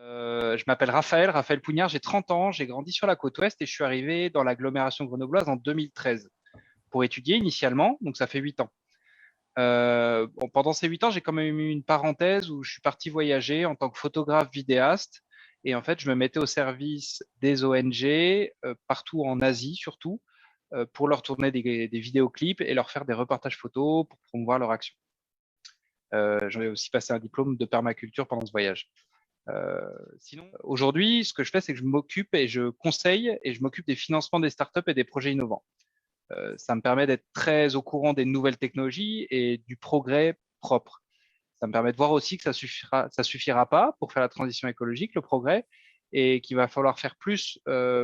Je m'appelle Raphaël Pougnard, j'ai 30 ans, j'ai grandi sur la côte ouest et je suis arrivé dans l'agglomération grenobloise en 2013 pour étudier initialement, donc ça fait 8 ans. Bon, pendant ces 8 ans, j'ai quand même eu une parenthèse où je suis parti voyager en tant que photographe vidéaste et en fait, je me mettais au service des ONG partout en Asie surtout pour leur tourner des vidéoclips et leur faire des reportages photos pour promouvoir leur action. J'ai aussi passé un diplôme de permaculture pendant ce voyage. Sinon, aujourd'hui, ce que je fais, c'est que je m'occupe et je conseille et je m'occupe des financements des startups et des projets innovants. Ça me permet d'être très au courant des nouvelles technologies et du progrès propre. Ça me permet de voir aussi que ça suffira pas pour faire la transition écologique, le progrès, et qu'il va falloir faire plus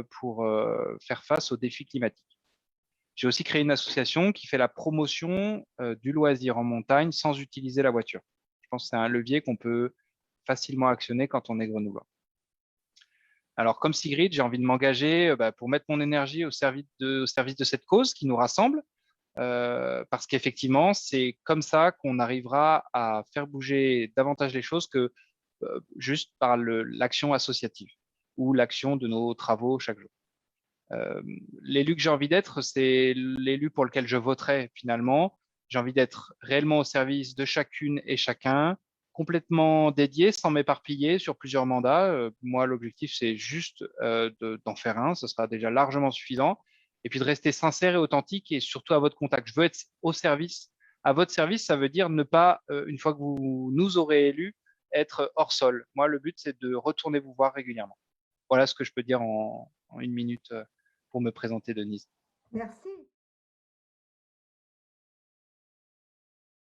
pour faire face aux défis climatiques. J'ai aussi créé une association qui fait la promotion du loisir en montagne sans utiliser la voiture. Je pense que c'est un levier qu'on peut facilement actionner quand on est grenoblois. Alors, comme Sigrid, j'ai envie de m'engager pour mettre mon énergie au service de cette cause qui nous rassemble, parce qu'effectivement, c'est comme ça qu'on arrivera à faire bouger davantage les choses que juste par l'action associative ou l'action de nos travaux chaque jour. L'élu que j'ai envie d'être, c'est l'élu pour lequel je voterai finalement. J'ai envie d'être réellement au service de chacune et chacun, complètement dédié, sans m'éparpiller sur plusieurs mandats. Moi, l'objectif, c'est juste d'en faire un. Ce sera déjà largement suffisant. Et puis de rester sincère et authentique et surtout à votre contact. Je veux être au service. À votre service, ça veut dire ne pas, une fois que vous nous aurez élus, être hors sol. Moi, le but, c'est de retourner vous voir régulièrement. Voilà ce que je peux dire en une minute pour me présenter, Denise. Merci.